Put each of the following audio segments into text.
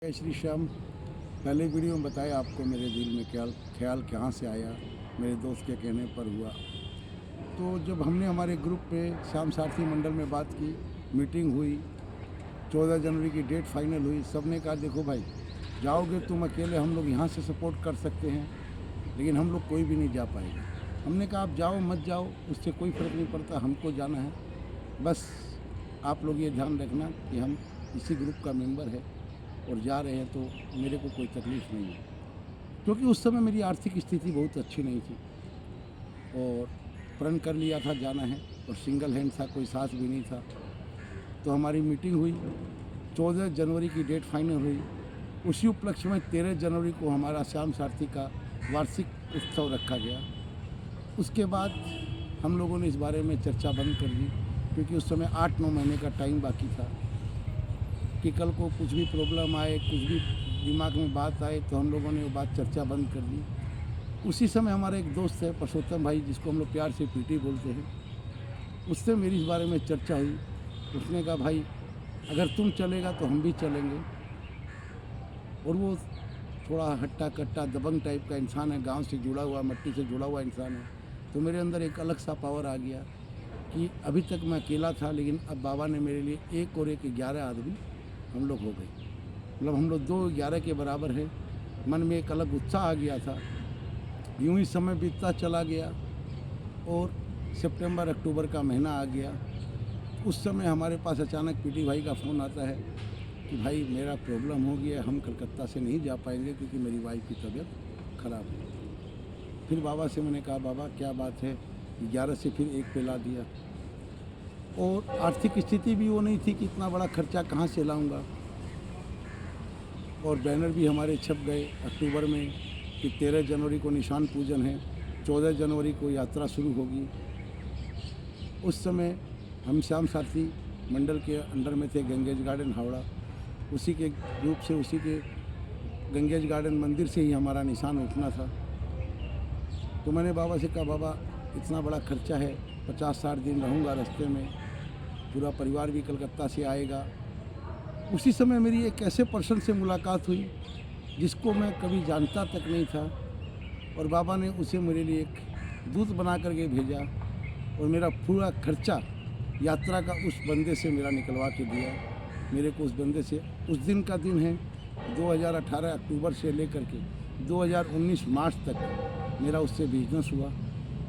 जय श्री श्याम। पहले वीडियो में बताया आपको मेरे दिल में ख्याल कहाँ से आया, मेरे दोस्त के कहने पर हुआ। तो जब हमने हमारे ग्रुप पे श्याम सारथी मंडल में बात की, मीटिंग हुई, 14 जनवरी की डेट फाइनल हुई, सब ने कहा देखो भाई, जाओगे तुम अकेले, हम लोग यहाँ से सपोर्ट कर सकते हैं, लेकिन हम लोग कोई भी नहीं जा पाएगा। हमने कहा आप जाओ मत जाओ उससे कोई फ़र्क नहीं पड़ता, हमको जाना है। बस आप लोग ये ध्यान रखना कि हम इसी ग्रुप का मेंबर है और जा रहे हैं, तो मेरे को कोई तकलीफ़ नहीं है। क्योंकि उस समय मेरी आर्थिक स्थिति बहुत अच्छी नहीं थी और प्रण कर लिया था जाना है, और सिंगल हैंड था, कोई साथ भी नहीं था। तो हमारी मीटिंग हुई, 14 जनवरी की डेट फाइनल हुई। उसी उपलक्ष्य में 13 जनवरी को हमारा श्याम सारथी का वार्षिक उत्सव रखा गया। उसके बाद हम लोगों ने इस बारे में चर्चा बंद कर दी, क्योंकि उस समय 8-9 महीने का टाइम बाकी था कि कल को कुछ भी प्रॉब्लम आए, कुछ भी दिमाग में बात आए, तो हम लोगों ने वो बात चर्चा बंद कर दी। उसी समय हमारा एक दोस्त है परसोत्तम भाई, जिसको हम लोग प्यार से पीटी बोलते हैं, उससे मेरी इस बारे में चर्चा हुई। उसने कहा भाई अगर तुम चलेगा तो हम भी चलेंगे। और वो थोड़ा हट्टा कट्टा दबंग टाइप का इंसान है, गांव से जुड़ा हुआ, मट्टी से जुड़ा हुआ इंसान है। तो मेरे अंदर एक अलग सा पावर आ गया कि अभी तक मैं अकेला था, लेकिन अब बाबा ने मेरे लिए 1 और 1 11 आदमी हम लोग हो गए। मतलब हम लोग 2 11 के बराबर हैं। मन में एक अलग उत्साह आ गया था। यूं ही समय बीतता चला गया और सितंबर अक्टूबर का महीना आ गया। उस समय हमारे पास अचानक पीटी भाई का फ़ोन आता है कि भाई मेरा प्रॉब्लम हो गया, हम कलकत्ता से नहीं जा पाएंगे क्योंकि मेरी वाइफ की तबीयत ख़राब है। फिर बाबा से मैंने कहा बाबा क्या बात है, 11 से फिर 1 पे ला दिया। और आर्थिक स्थिति भी वो नहीं थी कि इतना बड़ा खर्चा कहाँ से लाऊंगा। और बैनर भी हमारे छप गए अक्टूबर में कि 13 जनवरी को निशान पूजन है, 14 जनवरी को यात्रा शुरू होगी। उस समय हम श्याम सारथी मंडल के अंडर में थे, गंगेज गार्डन हावड़ा, उसी के ग्रुप से, उसी के गंगेज गार्डन मंदिर से ही हमारा निशान उठना था। तो मैंने बाबा से कहा बाबा इतना बड़ा खर्चा है, 50-60 दिन रहूँगा रास्ते में, पूरा परिवार भी कलकत्ता से आएगा। उसी समय मेरी एक ऐसे पर्सन से मुलाकात हुई जिसको मैं कभी जानता तक नहीं था, और बाबा ने उसे मेरे लिए एक दूत बना करके भेजा और मेरा पूरा खर्चा यात्रा का उस बंदे से मेरा निकलवा के दिया। मेरे को उस बंदे से, उस दिन का दिन है 2018 अक्टूबर से लेकर के 2019 मार्च तक मेरा उससे बिजनेस हुआ,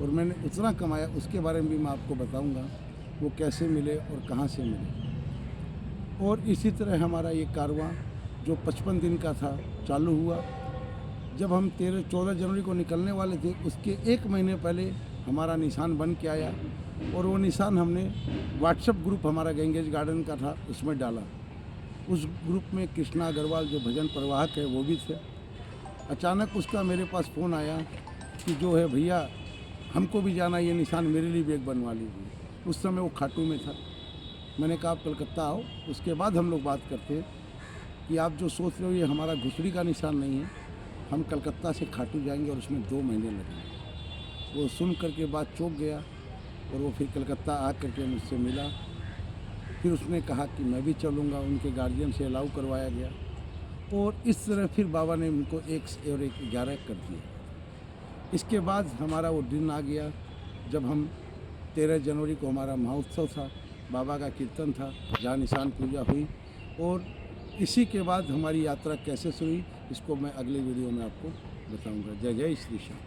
और मैंने उतना कमाया। उसके बारे में भी मैं आपको बताऊंगा वो कैसे मिले और कहाँ से मिले। और इसी तरह हमारा ये कारवां जो 55 दिन का था चालू हुआ। जब हम 14 जनवरी को निकलने वाले थे, उसके 1 महीने पहले हमारा निशान बन के आया, और वो निशान हमने व्हाट्सएप ग्रुप हमारा गंगेज गार्डन का था उसमें डाला। उस ग्रुप में कृष्णा अग्रवाल जो भजन प्रवाहक है वो भी थे। अचानक उसका मेरे पास फ़ोन आया कि जो है भैया हमको भी जाना, ये निशान मेरे लिए भी एक बनवा लीजिए। उस समय वो खाटू में था। मैंने कहा आप कलकत्ता आओ, उसके बाद हम लोग बात करते हैं कि आप जो सोच रहे हो ये हमारा घुसड़ी का निशान नहीं है, हम कलकत्ता से खाटू जाएंगे और उसमें 2 महीने लगेंगे। वो सुन करके बात चौंक गया, और वो फिर कलकत्ता आ करके मुझसे मिला। फिर उसने कहा कि मैं भी चलूँगा, उनके गार्जियन से अलाउ करवाया गया, और इस तरह फिर बाबा ने उनको 1 और 1 11 कर दिया। इसके बाद हमारा वो दिन आ गया जब हम 13 जनवरी को हमारा महोत्सव था, बाबा का कीर्तन था, जहाँ निशान पूजा हुई। और इसी के बाद हमारी यात्रा कैसे शुरू हुई इसको मैं अगले वीडियो में आपको बताऊंगा। जय जय श्री श्याम।